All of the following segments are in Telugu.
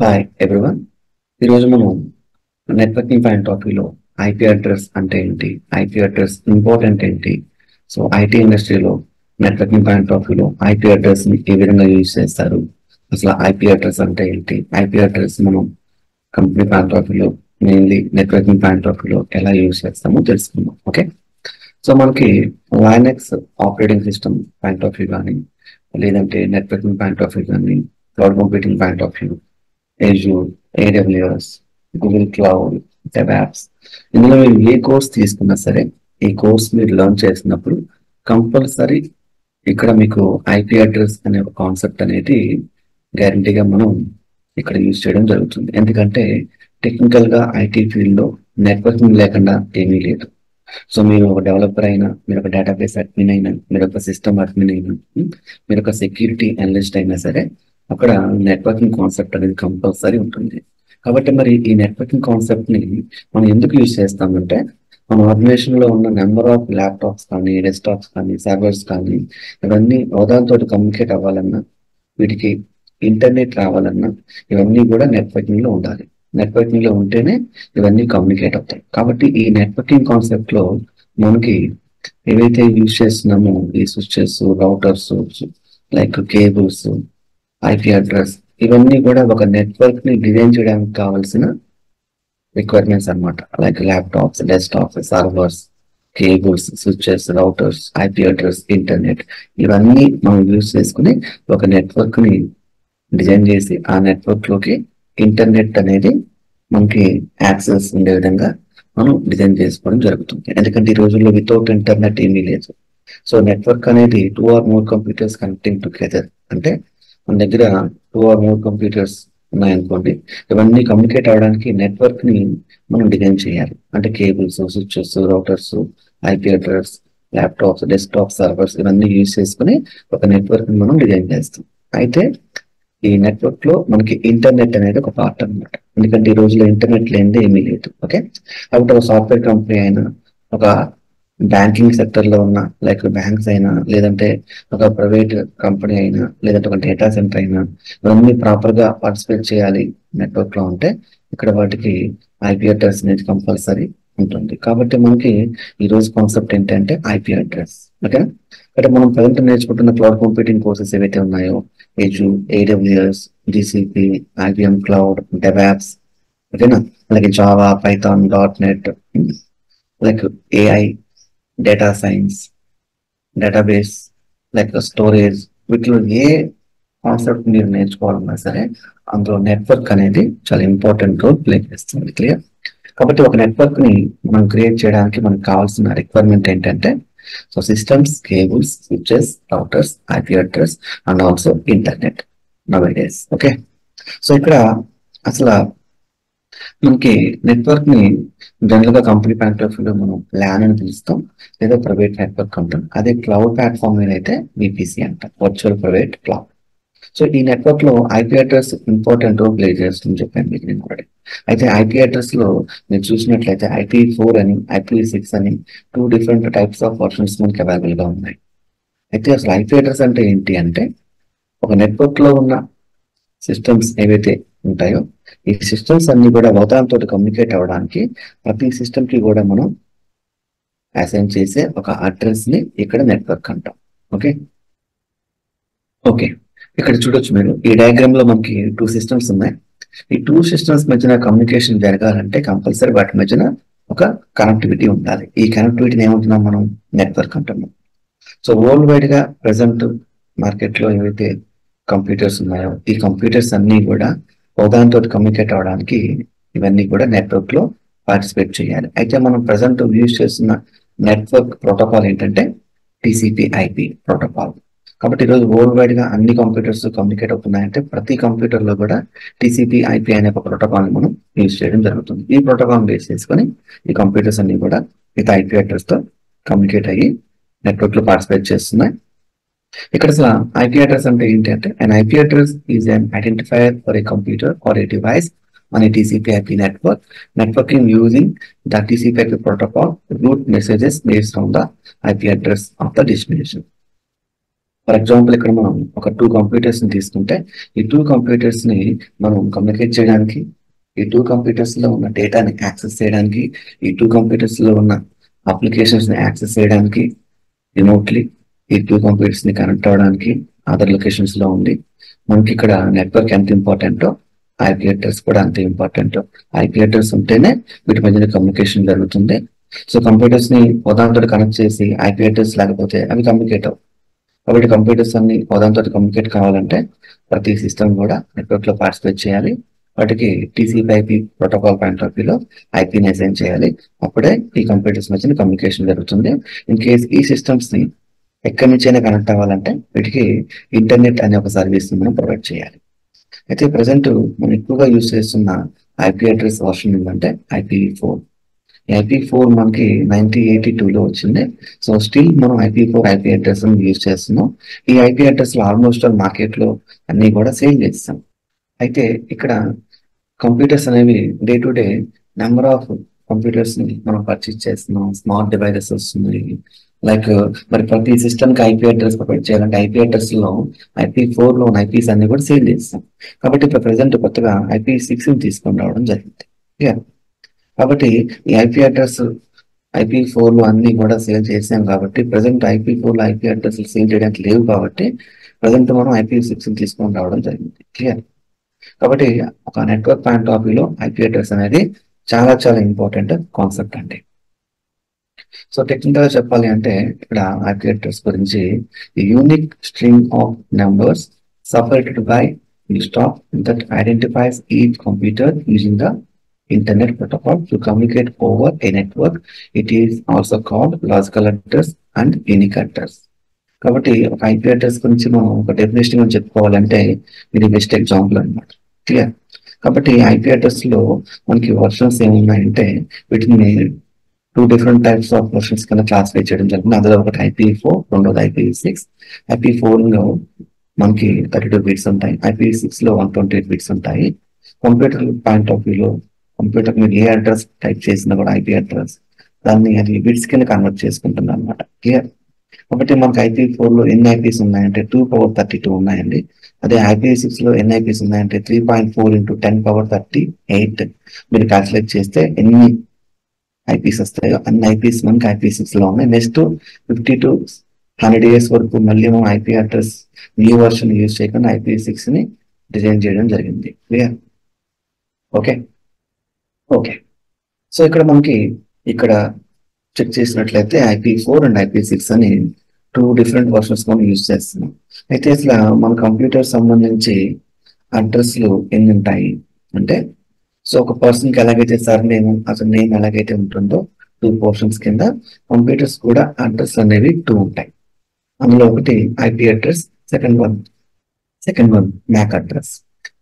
Hi everyone. ఈరోజు మనం నెట్వర్కింగ్ పాయింట్ ఆఫ్ వ్యూలో ఐపీ అడ్రస్ అంటే ఏంటి, ఐపీ అడ్రస్ ఇంపార్టెంట్ ఏంటి, సో ఐటీ ఇండస్ట్రీలో నెట్వర్కింగ్ పాయింట్ ఆఫ్ వ్యూలో ఐపీ అడ్రస్ ని ఏ విధంగా యూజ్ చేస్తారు, అసలు ఐపీ అడ్రస్ అంటే ఏంటి, ఐపీ అడ్రస్ మనం కంపెనీ పాయింట్ ఆఫ్ వ్యూలో మెయిన్లీ నెట్వర్కింగ్ పాయింట్ ఆఫ్ వ్యూలో ఎలా యూజ్ చేస్తామో తెలుసుకుందాం. ఓకే, సో మనకి Linux operating system point of view కానీ, లేదంటే నెట్వర్కింగ్ పాయింట్ ఆఫ్ వ్యూ కానీ, cloud computing point of view, Azure, AWS, Google Cloud, DevOps, ఇందులో మీరు ఏ కోర్స్ తీసుకున్నా సరే ఈ కోర్స్ మీరు లర్న్ చేసినప్పుడు కంపల్సరీ ఇక్కడ మీకు ఐపీ అడ్రస్ అనే ఒక కాన్సెప్ట్ అనేది గ్యారంటీగా మనం ఇక్కడ యూజ్ చేయడం జరుగుతుంది. ఎందుకంటే టెక్నికల్ గా ఐటీ ఫీల్డ్ లో నెట్వర్కింగ్ లేకుండా ఏమీ లేదు. సో మీరు ఒక డెవలపర్ అయినా, మీరు ఒక డేటాబేస్ అడ్మిన్ అయినా, మీరు ఒక సిస్టమ్ అడ్మిన్ అయినా, మీరు ఒక సెక్యూరిటీ అనలిస్ట్ అయినా సరే అక్కడ నెట్వర్కింగ్ కాన్సెప్ట్ అనేది కంపల్సరీ ఉంటుంది. కాబట్టి మరి ఈ నెట్వర్కింగ్ కాన్సెప్ట్ ని మనం ఎందుకు యూజ్ చేస్తామంటే, మన ఆర్గనైజేషన్ లో ఉన్న నెంబర్ ఆఫ్ ల్యాప్టాప్స్ కానీ, డెస్క్టాప్స్ కానీ, సర్వర్స్ కానీ, ఇవన్నీ ఒకదానితో కమ్యూనికేట్ అవ్వాలన్నా, వీటికి ఇంటర్నెట్ రావాలన్నా ఇవన్నీ కూడా నెట్వర్కింగ్ లో ఉండాలి. నెట్వర్కింగ్ లో ఉంటేనే ఇవన్నీ కమ్యూనికేట్ అవుతాయి. కాబట్టి ఈ నెట్వర్కింగ్ కాన్సెప్ట్ లో మనకి ఏవైతే యూజ్ చేస్తున్నామో ఈ switches, routers, like cables, IP address, ఇవన్నీ కూడా ఒక నెట్వర్క్ ని డిజైన్ చేయడానికి కావాల్సిన రిక్వైర్మెంట్స్ అన్నమాట. Like laptops, desktops, servers, cables, switches, routers, IP address, internet, ఇవన్నీ మనం యూజ్ చేసుకుని ఒక నెట్వర్క్ ని డిజైన్ చేసి ఆ నెట్వర్క్ లోకి ఇంటర్నెట్ అనేది మనకి యాక్సెస్ ఉండే విధంగా మనం డిజైన్ చేసుకోవడం జరుగుతుంది. ఎందుకంటే ఈ రోజుల్లో వితౌట్ ఇంటర్నెట్ ఏమీ లేదు. సో నెట్వర్క్ అనేది 2 or more computers connecting together. అంటే మన దగ్గర 2 or more కంప్యూటర్స్ ఉన్నాయనుకోండి, ఇవన్నీ కమ్యూనికేట్ అవడానికి నెట్వర్క్ ని మనం డిజైన్ చేయాలి. అంటే cables, switches, routers, IP address, laptops, desktop, servers, ఇవన్నీ యూజ్ చేసుకుని ఒక నెట్వర్క్ ని మనం డిజైన్ చేస్తాం. అయితే ఈ నెట్వర్క్ లో మనకి ఇంటర్నెట్ అనేది ఒక పార్ట్ అనమాట. ఎందుకంటే ఈ రోజులో ఇంటర్నెట్ లేనిదే ఏమీ లేదు. ఓకే, కాబట్టి ఒక సాఫ్ట్వేర్ కంపెనీ అయినా, ఒక బ్యాంకింగ్ సెక్టర్ లో ఉన్న లైక్ బ్యాంక్స్ అయినా, లేదంటే ఒక ప్రైవేట్ కంపెనీ అయినా, లేదంటే ఒక డేటా సెంటర్ అయినా, ఇవన్నీ ప్రాపర్ గా పార్టిసిపేట్ చేయాలి నెట్వర్క్ లో ఉంటే ఇక్కడ వాటికి ఐపీ అడ్రస్ అనేది కంపల్సరీ ఉంటుంది. కాబట్టి మనకి ఈ రోజు కాన్సెప్ట్ ఏంటంటే ఐపీ అడ్రస్. ఓకే, అంటే మనం ప్రజెంట్ నేర్చుకుంటున్న క్లౌడ్ కంప్యూటింగ్ కోర్సెస్ ఏవైతే ఉన్నాయో, Azure, AWS, GCP, IBM cloud, DevOps, ఓకేనా, అలాగే Java, Python, .NET, like AI, data science, database, like storage, వీటిలో ఏ కాన్సెప్ట్ మీరు నేర్చుకోవాలన్నా సరే అందులో నెట్వర్క్ అనేది చాలా ఇంపార్టెంట్ రోల్ ప్లే చేస్తుంది. క్లియర్? కాబట్టి ఒక నెట్వర్క్ ని మనం క్రియేట్ చేయడానికి మనకు కావాల్సిన రిక్వైర్మెంట్ ఏంటంటే, so systems, cables, switches, routers, IP address and also internet నౌడేస్. Okay, so ఇక్కడ అసలు మనకి నెట్వర్క్ ని జనరల్ గా కంపెనీ పాయింట్ ఆఫ్ వ్యూలో మనం ల్యాన్ అని పిలుస్తాం, లేదా ప్రైవేట్ నెట్వర్క్ అంటాం. అదే క్లౌడ్ ప్లాట్ఫామ్ మీద అయితే విపిసి అంటాం, వర్చువల్ ప్రైవేట్ క్లౌడ్. సో ఈ నెట్వర్క్ లో IP address important role play చేస్తుందని చెప్పాను మీకు నేను ఆల్రెడీ. అయితే ఐపీ అడ్రస్ లో మీరు చూసినట్లయితే IP4 అని, IP6 అని 2 డిఫరెంట్ టైప్స్ ఆఫ్ వర్షన్స్ మనకి అవైలబుల్ గా ఉన్నాయి. అయితే అసలు ఐపీ అడ్రస్ అంటే ఏంటి అంటే, ఒక నెట్వర్క్ లో ఉన్న సిస్టమ్స్ ఏవైతే ఉంటాయో ఈ సిస్టమ్స్ అన్ని కూడా ఒకదానితో కమ్యూనికేట్ అవ్వడానికి ప్రతి సిస్టమ్ కి కూడా మనం అసైన్ చేసే ఒక అడ్రస్ ని ఇక్కడ నెట్వర్క్ అంటాం. ఓకే ఓకే ఇక్కడ చూడొచ్చు మీరు ఈ డయాగ్రామ్ లో మనకి 2 సిస్టమ్స్ ఉన్నాయి. ఈ 2 సిస్టమ్స్ మధ్యన కమ్యూనికేషన్ జరగాలంటే కంపల్సరీ వాటి మధ్యన ఒక కనెక్టివిటీ ఉండాలి. ఈ కనెక్టివిటీని ఏమంటున్నాం మనం? నెట్వర్క్ అంటున్నాం. సో వరల్డ్ వైడ్ గా ప్రెసెంట్ మార్కెట్ లో ఏవైతే కంప్యూటర్స్ ఉన్నాయో ఈ కంప్యూటర్స్ అన్ని కూడా ఒకదానితో కమ్యూనికేట్ అవడానికి ఇవన్నీ కూడా నెట్వర్క్ లో పార్టిసిపేట్ చేయాలి. అయితే మనం ప్రెసెంట్ యూజ్ చేస్తున్న నెట్వర్క్ ప్రోటోకాల్ ఏంటంటే TCP/IP ప్రోటోకాల్. కాబట్టి ఈరోజు వరల్డ్ వైడ్ గా అన్ని కంప్యూటర్స్ కమ్యూనికేట్ అవుతున్నాయంటే ప్రతి కంప్యూటర్ లో కూడా TCP/IP అనే ఒక ప్రోటోకాల్ మనం యూజ్ చేయడం జరుగుతుంది. ఈ ప్రోటోకాల్ బేస్ చేసుకుని ఈ కంప్యూటర్స్ అన్ని కూడా విత్ ఐపీ అడ్రస్ తో కమ్యూనికేట్ అయ్యి నెట్వర్క్ లో పార్టిసిపేట్ చేస్తున్నాయి. ఇక్కడ అసలు ఐపీ అడ్రస్ అంటే ఏంటి అంటే, an IP address is an identifier for a computer or a device on a TCP/IP network. Networking using the TCP/IP protocol route messages based on the IP address of the destination. For example ఇక్కడ మనం ఒక 2 కంప్యూటర్స్ ని తీసుకుంటే ఈ 2 కంప్యూటర్స్ ని మనం కమ్యూనికేట్ చేయడానికి, ఈ 2 కంప్యూటర్స్ లో ఉన్న డేటాని యాక్సెస్ చేయడానికి, ఈ 2 కంప్యూటర్స్ లో ఉన్న అప్లికేషన్స్ ని యాక్సెస్ చేయడానికి రిమోట్లీ ఈ 2 కంప్యూటర్స్ ని కనెక్ట్ అవ్వడానికి అదర్ లొకేషన్స్ లో ఉంది. మనకి ఇక్కడ నెట్వర్క్ ఎంత ఇంపార్టెంటో ఐపీ అడ్రస్ కూడా అంతే ఇంపార్టెంట్. ఐపీ అడ్రస్ ఉంటేనే వీటి మధ్యన కమ్యూనికేషన్ జరుగుతుంది. సో కంప్యూటర్స్ ని ఉదాహరణతో కనెక్ట్ చేసి ఐపీ అడ్రస్ లేకపోతే అవి కమ్యూనికేట్ అవ్వవు. కాబట్టి కంప్యూటర్స్ అన్ని ఉదాహరణతో కమ్యూనికేట్ కావాలంటే ప్రతి సిస్టమ్ కూడా నెట్వర్క్ లో పార్టిసిపేట్ చేయాలి. వాటికి టీసీపీ/ఐపీ ప్రోటోకాల్ పాయింట్ ఆఫ్ వ్యూలో ఐపీని అసైన్ చేయాలి. అప్పుడే ఈ కంప్యూటర్స్ మధ్యన కమ్యూనికేషన్ జరుగుతుంది. ఇన్ కేస్ ఈ సిస్టమ్స్ ని ఎక్కడి నుంచైనా కనెక్ట్ అవ్వాలంటే వీటికి ఇంటర్నెట్ అనే ఒక సర్వీస్ ని మనం ప్రొవైడ్ చేయాలి. అయితే ప్రజెంట్ మనం ఎక్కువగా యూజ్ చేస్తున్న ఐపీ అడ్రస్ వర్షన్ ఏంటంటే IPv4. IPv4 మనకి 1982లో వచ్చింది. సో స్టిల్ మనం IPv4 ఐపీ అడ్రస్ యూజ్ చేస్తున్నాం. ఈ ఐపీ అడ్రస్ లో ఆల్మోస్ట్ ఆల్ మార్కెట్ లో అన్ని కూడా సేల్ చేస్తాం. అయితే ఇక్కడ కంప్యూటర్స్ అనేవి day to day number of computers ని మనం పర్చేస్ చేస్తున్నాం. స్మార్ట్ డివైసెస్ వస్తున్నాయి. లైక్ మరి ప్రతి సిస్టమ్ కి ఐపీ అడ్రస్ ప్రొవైడ్ చేయాలంటే ఐపీ అడ్రస్ లో IPv4 లో ఉన్న ఐపీస్ అన్ని కూడా సేల్ చేస్తాం. కాబట్టి ఇప్పుడు ప్రెసెంట్ కొత్తగా IPv6 ని తీసుకొని రావడం జరిగింది. కాబట్టి ఈ ఐపీ అడ్రస్ IPv4 లో అన్ని కూడా సేల్ చేసాం. కాబట్టి ప్రెసెంట్ IPv4 లో ఐపీ అడ్రస్ సేల్ చేయడానికి లేవు. కాబట్టి ప్రెసెంట్ మనం IPv6 ని తీసుకొని రావడం జరిగింది. క్లియర్. కాబట్టి ఒక నెట్వర్క్ పాయింట్ ఆఫ్ వ్యూలో ఐపీ అడ్రస్ అనేది చాలా చాలా ఇంపార్టెంట్ కాన్సెప్ట్ అండి. సో టెక్నికల్ గా చెప్పాలి అంటే ఇక్కడ ఐపీ అడ్రస్ గురించి unique string of numbers separated by list of that identifies each computer using the internet protocol to communicate over a network. It is also called logical address and unique address. కాబట్టి ఒక ఐపీ అడ్రస్ గురించి మనం ఒక డెఫినేషన్ చెప్పుకోవాలంటే ఇది బెస్ట్ ఎగ్జాంపుల్ అన్నమాట. క్లియర్. కాబట్టి ఐపీ అడ్రస్ లో మనకి వర్షన్స్ ఏమున్నాయంటే వీటిని 2 డిఫరెంట్ టైప్స్ ఆఫ్ వర్షన్స్ కింద క్లాసిఫై చేయడం జరిగింది. అందులో ఒకటి IPv4, రెండోది IPv6. IPv4 లో మనకి 32 బిట్స్ ఉంటాయి. IPv6 లో 128 బిట్స్ ఉంటాయి. కంప్యూటర్ పాయింట్ ఆఫ్ వ్యూలో కంప్యూటర్ మీద ఏ అడ్రస్ టైప్ చేసినా కూడా ఐపీ అడ్రస్ దాన్ని అది బిట్స్ కింద కన్వర్ట్ చేసుకుంటుంది అనమాట. క్లియర్. కాబట్టి మనకి IPv4 లో ఎన్ని ఐపీస్ ఉన్నాయంటే 2^32 ఉన్నాయండి. అదే IPv6 లో ఎన్ని ఐపీస్ ఉన్నాయంటే 3.4 × 10^38. మీరు క్యాల్కులేట్ చేస్తే ఎన్ని ఐపీస్ వస్తాయో అన్ని ఐపీస్ మనకి IPv6 లో ఉన్నాయి. నెక్స్ట్ 50 to 100 years వరకు మళ్ళీ మనం IP address new version use చేయకుండా IPv6 ని డిజైన్ చేయడం జరిగింది. క్లియర్. ఓకే. సో ఇక్కడ మనకి ఇక్కడ చెక్ చేసినట్లయితే IPv4 అండ్ IPv6 అని 2 డిఫరెంట్ వర్షన్స్ మనం యూజ్ చేస్తున్నాం. అయితే అసలు మన కంప్యూటర్ సంబంధించి అడ్రస్లు ఎన్ని ఉంటాయి అంటే, సో ఒక పర్సన్కి ఎలాగైతే నేమ్ అసలు నేమ్ ఎలాగైతే ఉంటుందో 2 పోర్షన్స్ కింద కంప్యూటర్స్ కూడా అడ్రస్ అనేవి 2 ఉంటాయి. అందులో ఒకటి IP address, second one MAC address.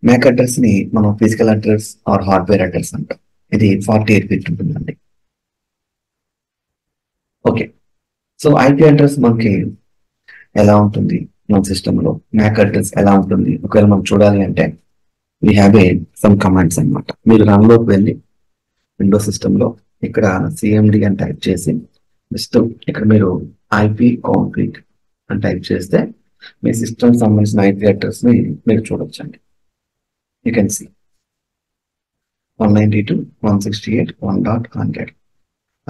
MAC address ని మనం physical address or hardware address అంటాం. ఇది 48 బిట్ ఉంటుందండి. ఓకే. సో ఐపీ అడ్రస్ మనకి ఎలా ఉంటుంది మన సిస్టమ్ లో, మ్యాక్ అడ్రస్ ఎలా ఉంటుంది ఒకవేళ మనం చూడాలి అంటే వీ హ్యావ్ సమ్ కమాండ్స్ అనమాట. మీరు రన్ లోకి వెళ్ళి విండోస్ సిస్టమ్ లో ఇక్కడ CMD అని టైప్ చేసి జస్ట్ ఇక్కడ మీరు ipconfig అని టైప్ చేస్తే మీ సిస్టమ్ సంబంధించిన ఐపీ అడ్రస్ ని మీరు చూడొచ్చండి. You can see 192.168.1.100.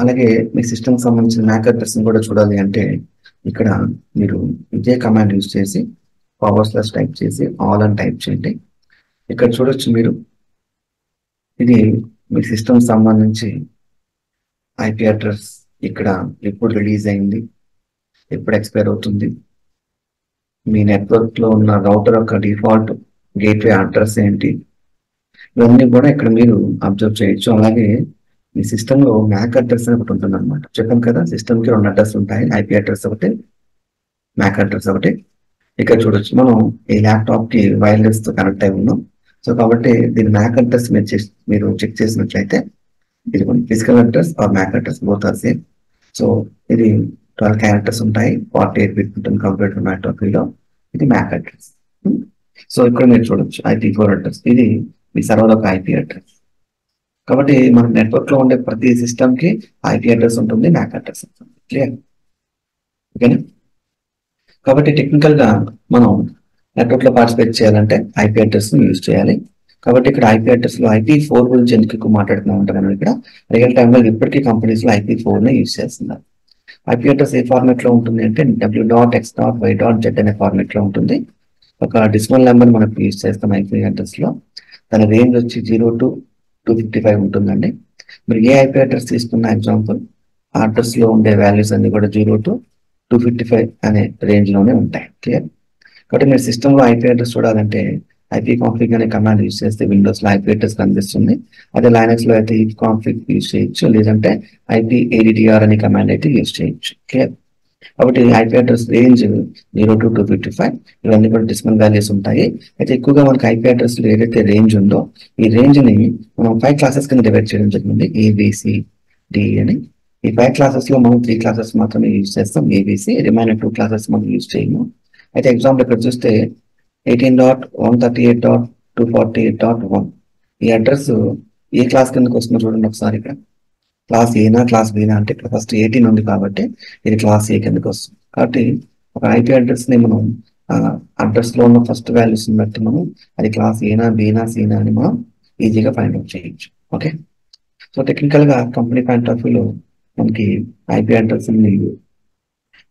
అలాగే మీ సిస్టమ్ సంబంధించిన మ్యాక్ అడ్రస్ ని కూడా చూడాలి అంటే ఇక్కడ మీరు ఇదే కమాండ్ యూజ్ చేసి / టైప్ చేసి ఆల్ అని టైప్ చేయండి. ఇక్కడ చూడొచ్చు మీరు ఇది మీ సిస్టమ్ సంబంధించి ఐపీ అడ్రస్ ఇక్కడ ఎప్పుడు రిలీజ్ అయింది, ఎప్పుడు ఎక్స్పైర్ అవుతుంది, మీ నెట్వర్క్ లో ఉన్న రౌటర్ యొక్క డిఫాల్ట్ గేట్వే అడ్రస్ ఏంటి, ఇవన్నీ కూడా ఇక్కడ మీరు అబ్జర్వ్ చేయొచ్చు. అలాగే మీ సిస్టమ్ లో మ్యాక్ అడ్రస్ అని ఒకటి ఉంటుంది అనమాట. చెప్పాను కదా సిస్టమ్ కి 2 అడ్రస్ ఉంటాయి, ఐపీ అడ్రస్ ఒకటి, మ్యాక్ అడ్రస్ ఒకటి. ఇక్కడ చూడొచ్చు మనం ఈ ల్యాప్టాప్ కి వైర్లెస్ తో కనెక్ట్ అయి ఉన్నాం. సో కాబట్టి దీని మ్యాక్ అడ్రస్ మీరు చెక్ చేసినట్లయితే ఇది physical address or MAC address both are same. So ఇది 12 క్యారెక్టర్స్ ఉంటాయి, 48 బిట్ ఉంటుంది కంప్యూటర్ నెట్వర్క్లో. ఇది మ్యాక్ అడ్రస్. సో ఇక్కడ మీరు చూడొచ్చు IPv4 అడ్రస్, ఇది మీ సర్వర్ ఒక ఐపీ అడ్రస్. కాబట్టి మన నెట్వర్క్ లో ఉండే ప్రతి సిస్టమ్ కి ఐపీ అడ్రస్ ఉంటుంది, మ్యాక్ అడ్రస్ ఉంటుంది. క్లియర్. ఓకేనా. కాబట్టి టెక్నికల్ గా మనం నెట్వర్క్ లో పార్టిసిపేట్ చేయాలంటే ఐపీ అడ్రస్ ని యూజ్ చేయాలి. కాబట్టి ఇక్కడ ఐపీ అడ్రస్ లో IP4 గురించి ఎందుకు ఎక్కువ మాట్లాడుతూ ఉంటాం మనం ఇక్కడ రియల్ టైమ్ లో ఇప్పటికీ కంపెనీస్ లో IP4 ని యూజ్ చేస్తున్నారు. ఐపీ అడ్రస్ ఏ ఫార్మాట్ లో ఉంటుంది అంటే w.x.y.z అనే ఫార్మాట్ లో ఉంటుంది. ఒక డెసిమల్ నెంబర్ మనం యూజ్ చేస్తాం ఐపీ అడ్రస్ లో. దాని రేంజ్ వచ్చి 0 to 255 ఉంటుందండి. మీరు ఏ ఐపీ అడ్రస్ తీసుకున్న ఎగ్జాంపుల్ ఆ అడ్రస్ లో ఉండే వాల్యూస్ అన్ని కూడా 0 to 255 అనే రేంజ్ లోనే ఉంటాయి. క్లియర్. కాబట్టి మీరు సిస్టమ్ లో ఐపీ అడ్రస్ చూడాలంటే ipconfig అనే కమాండ్ యూజ్ చేస్తే విండోస్ లో ఐపీ అడ్రస్ కనిపిస్తుంది. అదే లైనక్స్ లో అయితే ipconfig యూజ్ చేయొచ్చు, లేదంటే ipaddr అనే కమాండ్ అయితే యూజ్ చేయొచ్చు. క్లియర్. కాబట్టి ఐపీ అడ్రస్ రేంజ్ 0 to 255 ఇవన్నీ కూడా డెసిమల్ వాల్యూస్ ఉంటాయి. అయితే ఎక్కువగా మనకి ఐపీ అడ్రస్ లో ఏదైతే రేంజ్ ఉందో ఈ రేంజ్ ని మనం 5 క్లాసెస్ కింద డివైడ్ చేయడం జరిగింది, ABCD అని. ఈ 5 క్లాసెస్ లో మనం 3 క్లాసెస్ మాత్రమే యూజ్ చేస్తాం, ABC. రిమైనర్ 2 క్లాసెస్ మనం యూజ్ చేయము. అయితే ఎగ్జాంపుల్ ఇక్కడ చూస్తే 18.138.248.1 ఈ అడ్రస్ ఏ క్లాస్ కిందకి వస్తుందో చూడండి ఒకసారి. ఇక్కడ క్లాస్ ఏనా క్లాస్ బీనా అంటే ఇక్కడ ఫస్ట్ 18 ఉంది కాబట్టి ఇది క్లాస్ ఏ కిందకి వస్తుంది. కాబట్టి ఒక ఐపీ అడ్రస్ ని మనం అడ్రస్ లో ఉన్న ఫస్ట్ వాల్యూస్ బట్టి మనం అది క్లాస్ ఏనా బీనా సీనా అని మనం ఈజీగా ఫైండ్ అవుట్ చేయొచ్చు. ఓకే. సో టెక్నికల్ గా కంపెనీ పాయింట్ ఆఫ్ వ్యూలో మనకి ఐపీ అడ్రస్ ని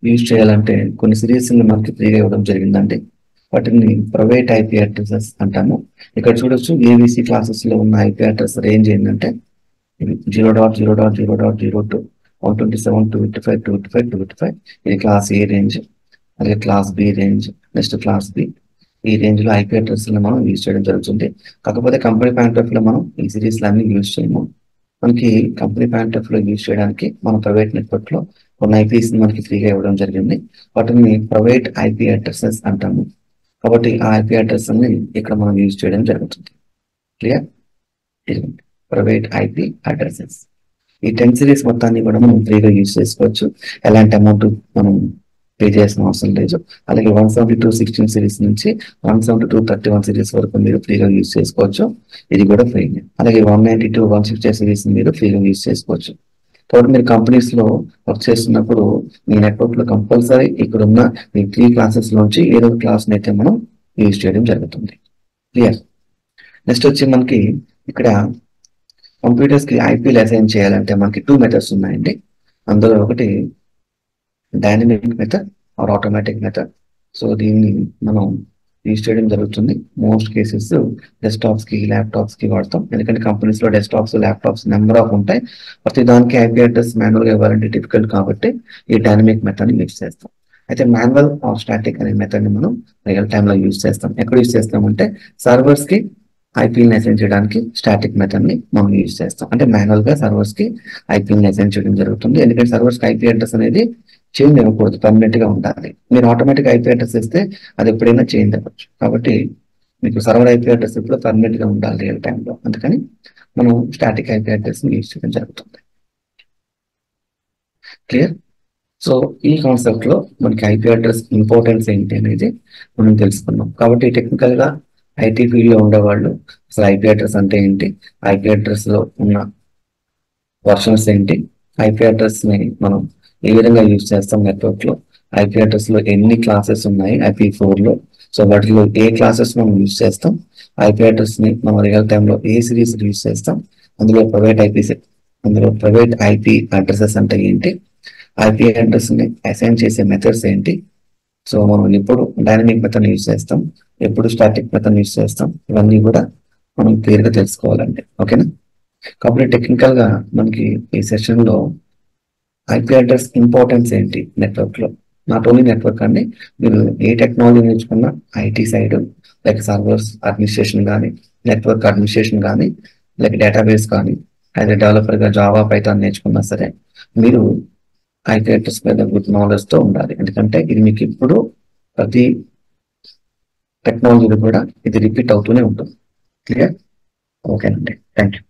యూజ్ చేయాలంటే కొన్ని సిరీస్ మనకి ఫ్రీగా ఇవ్వడం జరిగిందండి. వాటిని ప్రైవేట్ ఐపీ అడ్రసెస్ అంటాము. ఇక్కడ చూడొచ్చు ABC క్లాసెస్ లో ఉన్న ఐపీ అడ్రస్ రేంజ్ ఏంటంటే 0.0.0.02 127 255 255 255 ఇది క్లాస్ ఏ రేంజ్. అలాగే class B range, next class B. ఈ రేంజ్ లో ఐపీ అడ్రస్ మనం యూజ్ చేయడం జరుగుతుంది. కాకపోతే కంపెనీ పాయింట్ ఆఫ్ లో మనం ఈ సిరీస్ అన్ని యూజ్ చేయము. మనకి కంపెనీ పాయింట్ ఆఫ్ లో యూజ్ చేయడానికి మన ప్రైవేట్ నెట్వర్క్ లో కొన్ని ఐపీస్ మనకి ఫ్రీగా ఇవ్వడం జరిగింది. వాటిని ప్రైవేట్ ఐపీ అడ్రసెస్ అంటాము. కాబట్టి ఆ ఐపీ అడ్రస్ ని ఇక్కడ మనం యూజ్ చేయడం జరుగుతుంది. క్లియర్. ప్రైవేట్ ఐపీ అడ్రసెస్ ఈ 10 సిరీస్ మొత్తాన్ని కూడా మనం ఫ్రీగా యూజ్ చేసుకోవచ్చు. ఎలాంటి అమౌంట్ మనం పే చేయాల్సిన అవసరం లేదు. అలాగే 172.16 సిరీస్ నుంచి 172.31 సిరీస్ వరకు మీరు ఫ్రీగా యూజ్ చేసుకోవచ్చు. ఇది కూడా ఫ్రీ. అలాగే 192.160 సిరీస్ మీరు ఫ్రీగా యూజ్ చేసుకోవచ్చు. కాబట్టి మీరు కంపెనీస్ లో వర్క్ చేస్తున్నప్పుడు మీ నెట్వర్క్ లో కంపల్సరీ ఇక్కడ ఉన్న ఈ 3 క్లాసెస్ లోంచి ఏదో ఒక క్లాస్ అయితే మనం యూజ్ చేయడం జరుగుతుంది. క్లియర్. నెక్స్ట్ వచ్చి మనకి ఇక్కడ కంప్యూటర్స్ కి ఐపీలు అసైన్ చేయాలంటే మనకి 2 మెథడ్స్ ఉన్నాయండి. అందులో ఒకటి dynamic method or automatic method. So దీన్ని మనం యూజ్ చేయడం జరుగుతుంది. మోస్ట్ కేసెస్ డెస్క్టాప్స్ కి ల్యాప్టాప్స్ కి వాడతాం. ఎందుకంటే కంపెనీస్ లో డెస్క్టాప్స్ ల్యాప్టాప్స్ నెంబర్ ఆఫ్ ఉంటాయి. ప్రతి దానికి ఐపీ అడ్రస్ మాన్యువల్ గా ఇవ్వాలంటే డిఫికల్ట్ కాబట్టి ఈ డైనమిక్ మెథడ్ ని యూజ్ చేస్తాం. అయితే మాన్యువల్ ఆర్ స్టాటిక్ అనే మెథడ్ ని మనం రియల్ టైమ్ లో యూజ్ చేస్తాం. ఎక్కడ యూజ్ చేస్తామంటే సర్వర్స్ కి ఐపీని అసైన్ చేయడానికి స్టాటిక్ మెథడ్ ని మనం యూజ్ చేస్తాం. అంటే మాన్యువల్ గా సర్వర్స్ కి ఐపీని అసైన్ చేయడం జరుగుతుంది. ఎందుకంటే సర్వర్స్ కి ఐపీ అడ్రస్ అనేది చేంజ్ అవ్వకూడదు, పర్మనెంట్ గా ఉండాలి. మీరు ఆటోమేటిక్ ఐపీ అడ్రస్ ఇస్తే అది ఎప్పుడైనా చేంజ్ అవ్వచ్చు. కాబట్టి మీకు సర్వర్ ఐపీ అడ్రస్ ఇప్పుడు పర్మనెంట్ గా ఉండాలి రియల్ టైమ్ లో. అందుకని మనం స్టాటిక్ ఐపీ అడ్రస్ ని యూజ్ చేయడం జరుగుతుంది. క్లియర్. సో ఈ కాన్సెప్ట్ లో మనకి ఐపీ అడ్రస్ ఇంపార్టెన్స్ ఏంటి అనేది మనం తెలుసుకున్నాం. కాబట్టి టెక్నికల్ గా ఐటీ ఫీల్డ్ లో ఉండేవాళ్ళు అసలు ఐపీ అడ్రస్ అంటే ఏంటి, ఐపీ అడ్రస్ లో ఉన్న వర్షన్స్ ఏంటి, ఐపీ అడ్రస్ ని మనం ఏ విధంగా యూజ్ చేస్తాం నెట్వర్క్ లో, ఐపీ అడ్రస్ లో ఎన్ని క్లాసెస్ ఉన్నాయి IP4 లో, సో వాటిలో ఏ క్లాసెస్ మనం యూజ్ చేస్తాం, ఐపీ అడ్రస్ ని మనం రియల్ టైమ్ లో ఏ సిరీస్ యూజ్ చేస్తాం, అందులో ప్రైవేట్ ఐపీ అడ్రసెస్ అంటే ఏంటి, ఐపీ అడ్రస్ ని అసైన్ చేసే మెథడ్స్ ఏంటి, సో మనం ఎప్పుడు డైనమిక్ మెథడ్ యూజ్ చేస్తాం, ఎప్పుడు స్టాటిక్ మెథడ్ యూజ్ చేస్తాం, ఇవన్నీ కూడా మనం క్లియర్ గా తెలుసుకోవాలండి. ఓకేనా. కాబట్టి టెక్నికల్ గా మనకి ఈ సెషన్ లో ఐపీ అడ్రస్ ఇంపార్టెన్స్ ఏంటి నెట్వర్క్ లో, నాట్ ఓన్లీ నెట్వర్క్ అండి, మీరు ఏ టెక్నాలజీ నేర్చుకున్నా IT side like servers administration కానీ, నెట్వర్క్ అడ్మినిస్ట్రేషన్ కానీ, లైక్ డేటాబేస్ కానీ, యాజ్ ఎ డెవలపర్ గా జావా పైథాన్ నేర్చుకున్నా సరే మీరు ఐపీ అడ్రస్ మీద గుడ్ నాలెడ్జ్ తో ఉండాలి. ఎందుకంటే ఇది మీకు ఇప్పుడు ప్రతి టెక్నాలజీలో కూడా ఇది రిపీట్ అవుతూనే ఉంటుంది. క్లియర్. ఓకేనండి. Thank you.